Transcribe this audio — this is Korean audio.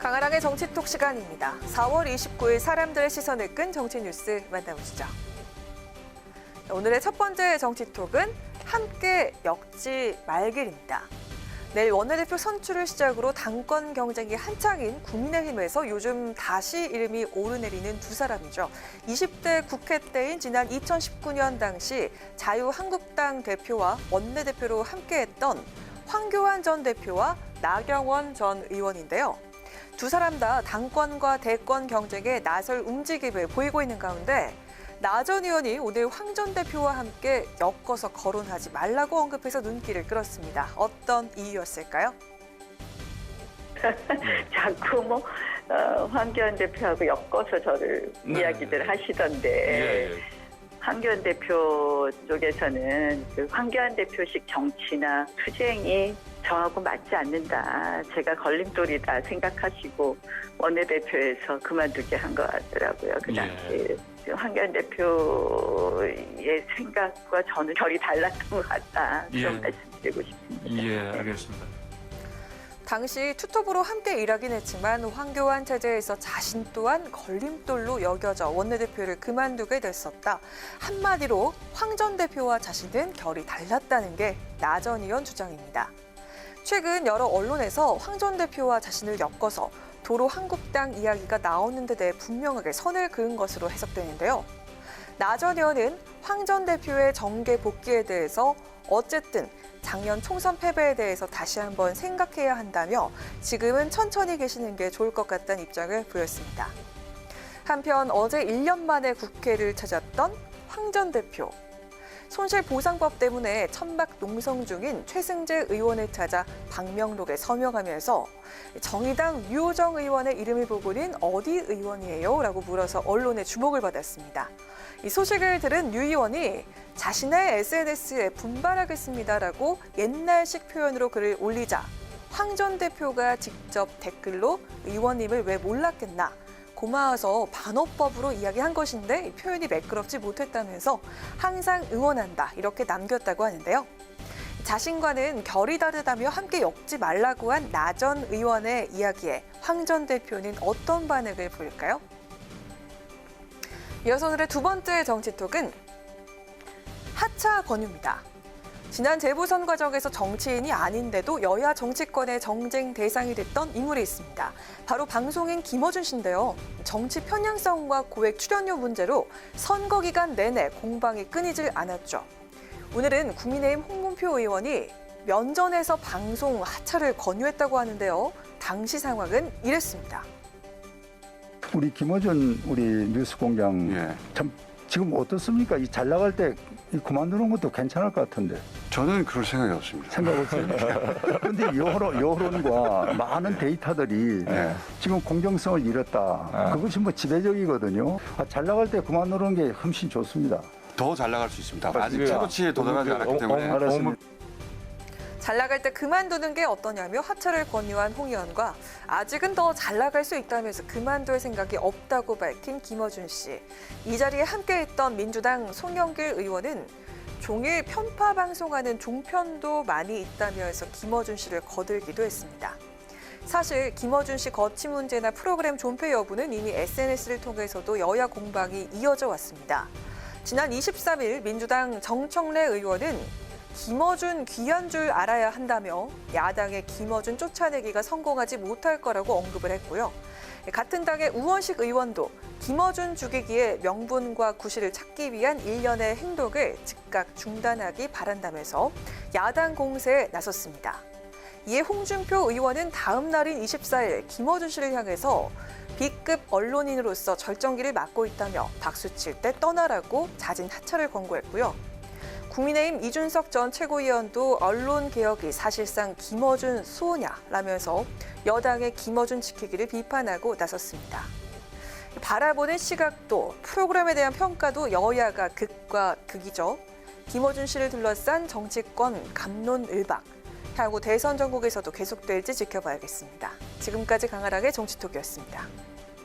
강아랑의 정치톡 시간입니다. 4월 29일 사람들의 시선을 끈 정치 뉴스 만나보시죠. 오늘의 첫 번째 정치톡은 함께 엮지 말길입니다. 내일 원내대표 선출을 시작으로 당권 경쟁이 한창인 국민의힘에서 요즘 다시 이름이 오르내리는 두 사람이죠. 20대 국회 때인 지난 2019년 당시 자유한국당 대표와 원내대표로 함께했던 황교안 전 대표와 나경원 전 의원인데요. 두 사람 다 당권과 대권 경쟁에 나설 움직임을 보이고 있는 가운데 나 전 의원이 오늘 황 전 대표와 함께 엮어서 거론하지 말라고 언급해서 눈길을 끌었습니다. 어떤 이유였을까요? 자꾸 황교안 대표하고 엮어서 저를 이야기들 하시던데 황교안 대표 쪽에서는 그 황교안 대표식 정치나 투쟁이 저하고 맞지 않는다. 제가 걸림돌이다 생각하시고 원내대표에서 그만두게 한 것 같더라고요. 그 당시에. 황교안 대표의 생각과 저는 결이 달랐던 것 같다. 그런 말씀드리고 싶습니다. 예, 알겠습니다. 당시 투톱으로 함께 일하긴 했지만 황교안 체제에서 자신 또한 걸림돌로 여겨져 원내대표를 그만두게 됐었다. 한마디로 황 전 대표와 자신은 결이 달랐다는 게 나 전 의원 주장입니다. 최근 여러 언론에서 황 전 대표와 자신을 엮어서 도로 한국당 이야기가 나오는 데 대해 분명하게 선을 그은 것으로 해석되는데요. 나 전 의원은 황 전 대표의 정계 복귀에 대해서 어쨌든 작년 총선 패배에 대해서 다시 한번 생각해야 한다며 지금은 천천히 계시는 게 좋을 것 같다는 입장을 보였습니다. 한편 어제 1년 만에 국회를 찾았던 황 전 대표. 손실보상법 때문에 천막 농성 중인 최승재 의원을 찾아 방명록에 서명하면서 정의당 유호정 의원의 이름을 보고는 어디 의원이에요? 라고 물어서 언론의 주목을 받았습니다. 이 소식을 들은 유 의원이 자신의 SNS에 분발하겠습니다라고 옛날식 표현으로 글을 올리자 황 전 대표가 직접 댓글로 의원님을 왜 몰랐겠나? 고마워서 반어법으로 이야기한 것인데 이 표현이 매끄럽지 못했다면서 항상 응원한다 이렇게 남겼다고 하는데요. 자신과는 결이 다르다며 함께 엮지 말라고 한 나 전 의원의 이야기에 황 전 대표는 어떤 반응을 보일까요? 이어서 오늘의 두 번째 정치톡은 하차 권유입니다. 지난 재보선 과정에서 정치인이 아닌데도 여야 정치권의 정쟁 대상이 됐던 인물이 있습니다. 바로 방송인 김어준 씨인데요. 정치 편향성과 고액 출연료 문제로 선거 기간 내내 공방이 끊이질 않았죠. 오늘은 국민의힘 홍문표 의원이 면전에서 방송 하차를 권유했다고 하는데요. 당시 상황은 이랬습니다. 우리 김어준 우리 뉴스공장 참 지금 어떻습니까? 이 잘 나갈 때 그만두는 것도 괜찮을 것 같은데. 저는 그럴 생각이 없습니다. 생각 없습니다. 그런데 여론과 많은 데이터들이 지금 공정성을 잃었다. 그것이 지배적이거든요. 잘 나갈 때 그만두는 게 훨씬 좋습니다. 더 잘 나갈 수 있습니다. 아직 최고치에 도달하지 않았기 때문에. 알았습니다. 잘 나갈 때 그만두는 게 어떠냐며 하차를 권유한 홍 의원과 아직은 더 잘 나갈 수 있다면서 그만둘 생각이 없다고 밝힌 김어준 씨. 이 자리에 함께했던 민주당 송영길 의원은 종일 편파 방송하는 종편도 많이 있다면서 김어준 씨를 거들기도 했습니다. 사실 김어준 씨 거취 문제나 프로그램 존폐 여부는 이미 SNS를 통해서도 여야 공방이 이어져 왔습니다. 지난 23일 민주당 정청래 의원은 김어준 귀한 줄 알아야 한다며 야당의 김어준 쫓아내기가 성공하지 못할 거라고 언급을 했고요. 같은 당의 우원식 의원도 김어준 죽이기에 명분과 구실을 찾기 위한 일련의 행동을 즉각 중단하기 바란다면서 야당 공세에 나섰습니다. 이에 홍준표 의원은 다음 날인 24일 김어준 씨를 향해서 B급 언론인으로서 절정기를 맡고 있다며 박수칠 때 떠나라고 자진 하차를 권고했고요. 국민의힘 이준석 전 최고위원도 언론개혁이 사실상 김어준 수호냐라면서 여당의 김어준 지키기를 비판하고 나섰습니다. 바라보는 시각도 프로그램에 대한 평가도 여야가 극과 극이죠. 김어준 씨를 둘러싼 정치권 갑론을박. 향후 대선 전국에서도 계속될지 지켜봐야겠습니다. 지금까지 강아랑의 정치톡이었습니다.